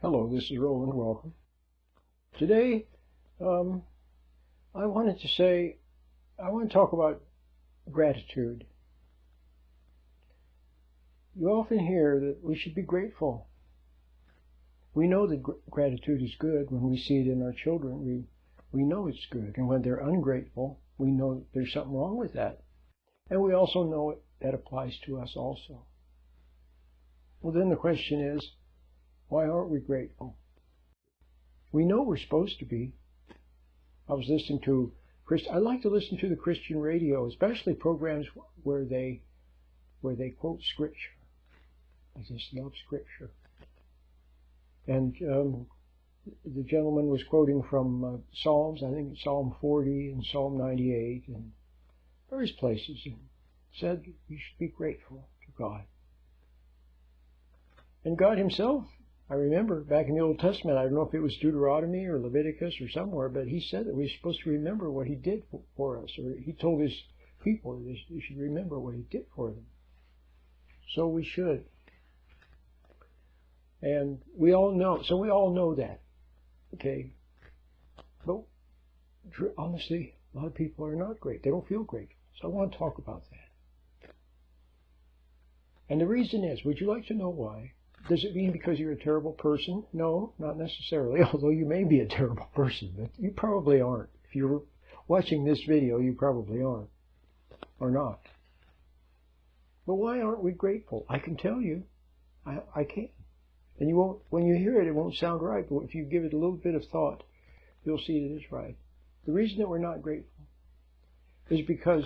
Hello, this is Roland. Welcome. Today, I want to talk about gratitude. You often hear that we should be grateful. We know that gratitude is good when we see it in our children. We know it's good. And when they're ungrateful, we know there's something wrong with that. And we also know that applies to us also. Well, then the question is, why aren't we grateful? We know we're supposed to be. I was listening to I like to listen to the Christian radio, especially programs where they quote Scripture. I just love Scripture. And the gentleman was quoting from Psalms, I think Psalm 40 and Psalm 98 and various places, and said you should be grateful to God. And God himself, I remember back in the Old Testament, I don't know if it was Deuteronomy or Leviticus or somewhere, but he said that we're supposed to remember what he did for us, or he told his people they should remember what he did for them. So we should. And we all know that. Okay? But honestly, a lot of people are not great. They don't feel grateful. So I want to talk about that. And the reason is, would you like to know why? Does it mean because you're a terrible person? No, not necessarily, although you may be a terrible person, but you probably aren't. If you're watching this video, you probably aren't, or not. But why aren't we grateful? I can tell you. I can. And you won't, when you hear it, it won't sound right, but if you give it a little bit of thought, you'll see it is right. The reason that we're not grateful is because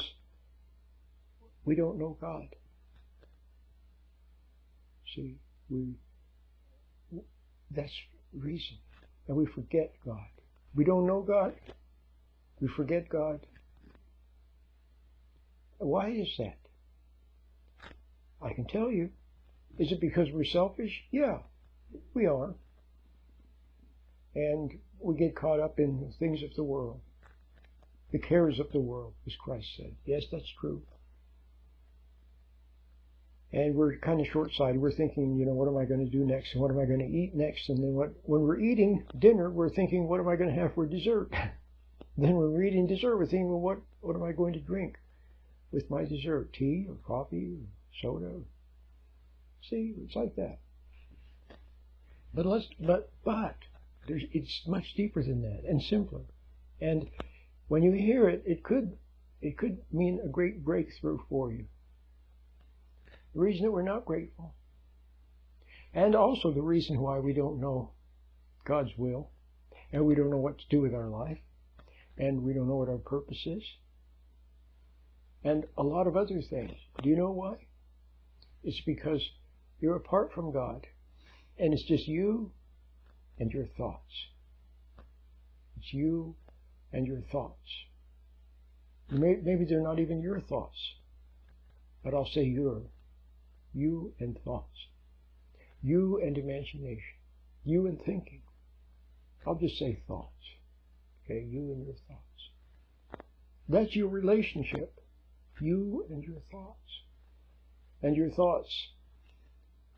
we don't know God. See? That's the reason. And we forget God. We don't know God. We forget God. Why is that? I can tell you. Is it because we're selfish? Yeah, we are. And we get caught up in the things of the world. The cares of the world, as Christ said. Yes, that's true. And we're kind of short-sighted. We're thinking, what am I going to do next? And what am I going to eat next? And then when we're eating dinner, we're thinking, what am I going to have for dessert? Then when we're eating dessert, we're thinking, well, what am I going to drink with my dessert? Tea or coffee or soda? See, it's like that. But it's much deeper than that and simpler. And when you hear it, it could mean a great breakthrough for you. The reason that we're not grateful, and also the reason why we don't know God's will, and we don't know what to do with our life, and we don't know what our purpose is, and a lot of other things. Do you know why? It's because you're apart from God, and it's just you and your thoughts. It's you and your thoughts. Maybe they're not even your thoughts, but I'll say you and thoughts, you and imagination, you and thinking. I'll just say thoughts. Okay, you and your thoughts. That's your relationship, you and your thoughts. And your thoughts,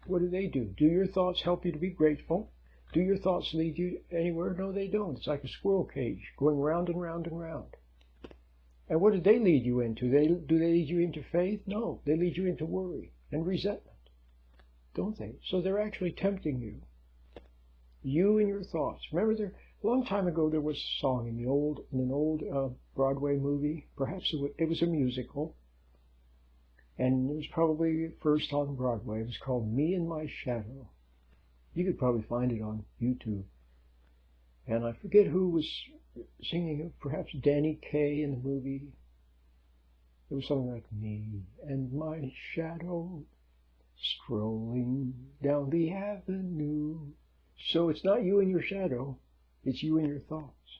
what do? Do your thoughts help you to be grateful? Do your thoughts lead you anywhere? No, they don't. It's like a squirrel cage going round and round and round. And what do they lead you into? Do they lead you into faith? No, they lead you into worry and resentment, don't they? So they're actually tempting you. You and your thoughts. Remember, a long time ago there was a song in an old Broadway movie. Perhaps it was a musical, and it was probably first on Broadway. It was called "Me and My Shadow." You could probably find it on YouTube. And I forget who was singing it. Perhaps Danny Kaye in the movie. It was something like, "Me and my shadow strolling down the avenue." So it's not you and your shadow, it's you and your thoughts.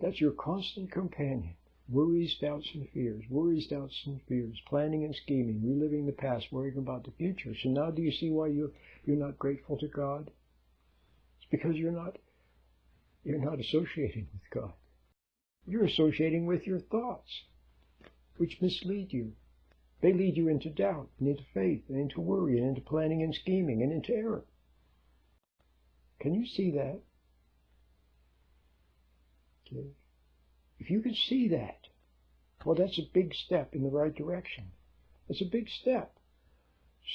That's your constant companion. Worries, doubts, and fears. Worries, doubts, and fears. Planning and scheming. Reliving the past, worrying about the future. So now do you see why you're not grateful to God? It's because you're not associating with God. You're associating with your thoughts, which mislead you. They lead you into doubt, and into faith, and into worry, and into planning and scheming, and into error. Can you see that? Okay. If you can see that, well, that's a big step in the right direction. It's a big step.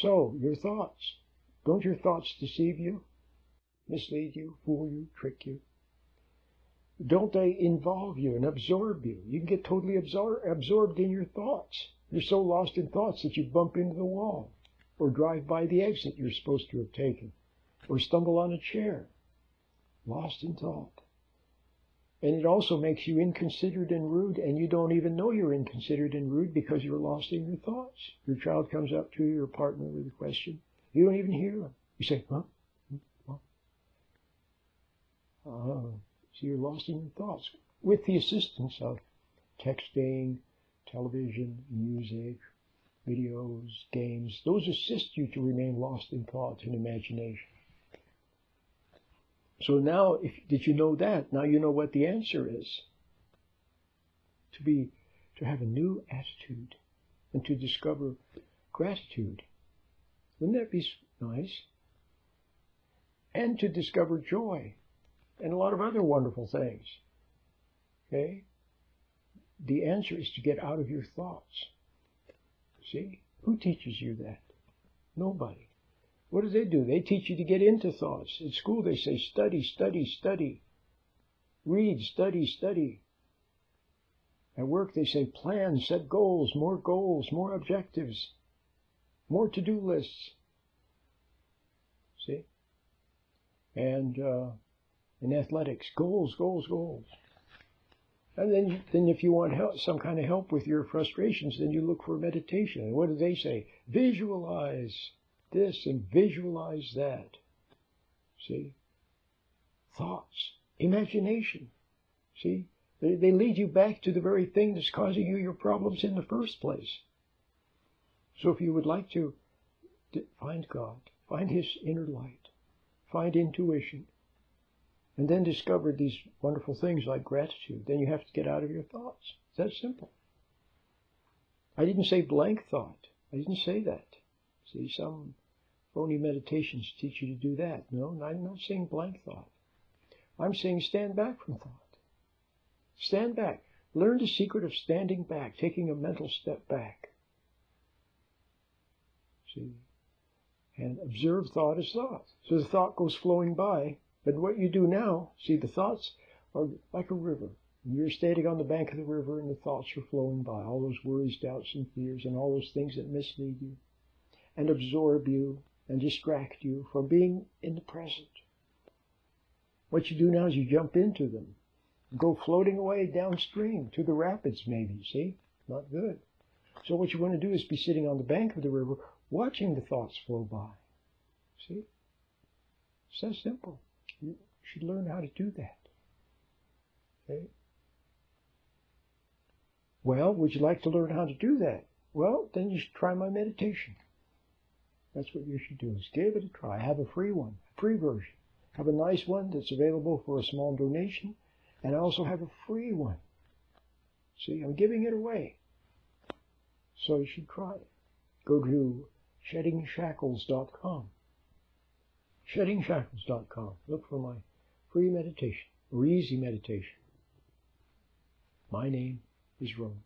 So, your thoughts. Don't your thoughts deceive you, mislead you, fool you, trick you? Don't they involve you and absorb you? You can get totally absorbed in your thoughts. You're so lost in thoughts that you bump into the wall, or drive by the exit you're supposed to have taken, or stumble on a chair. Lost in thought. And it also makes you inconsiderate and rude, and you don't even know you're inconsiderate and rude because you're lost in your thoughts. Your child comes up to your partner with a question. You don't even hear them. You say, huh? So you're lost in your thoughts with the assistance of texting, television, music, videos, games. Those assist you to remain lost in thought and imagination. So now, did you know that? Now you know what the answer is. To have a new attitude and to discover gratitude. Wouldn't that be nice? And to discover joy and a lot of other wonderful things. Okay? The answer is to get out of your thoughts. See? Who teaches you that? Nobody. What do? They teach you to get into thoughts. At school they say study, study, study. Read, study, study. At work they say plan, set goals, more objectives, more to-do lists. See? And in athletics, goals, goals, goals. And then if you want help, some kind of help with your frustrations, then you look for meditation. And what do they say? Visualize this and visualize that. See? Thoughts, imagination. See? They lead you back to the very thing that's causing you your problems in the first place. So if you would like to find God, find His inner light, find intuition, and then discover these wonderful things like gratitude, then you have to get out of your thoughts. It's that simple. I didn't say blank thought. I didn't say that. See, some phony meditations teach you to do that. No, I'm not saying blank thought. I'm saying stand back from thought. Stand back. Learn the secret of standing back, taking a mental step back. See? And observe thought as thought. So the thought goes flowing by. But what you do now, see, the thoughts are like a river. You're standing on the bank of the river and the thoughts are flowing by. All those worries, doubts, and fears, and all those things that mislead you and absorb you and distract you from being in the present. What you do now is you jump into them. Go floating away downstream to the rapids maybe, see? Not good. So what you want to do is be sitting on the bank of the river watching the thoughts flow by. See? It's that simple. You should learn how to do that. Okay? Well, would you like to learn how to do that? Well, then you should try my meditation. That's what you should do, is give it a try. Have a free one, a free version. Have a nice one that's available for a small donation, and I also have a free one. See, I'm giving it away. So you should try it. Go to SheddingShackles.com. SheddingShackles.com. Look for my free meditation, or easy meditation. My name is Rowan.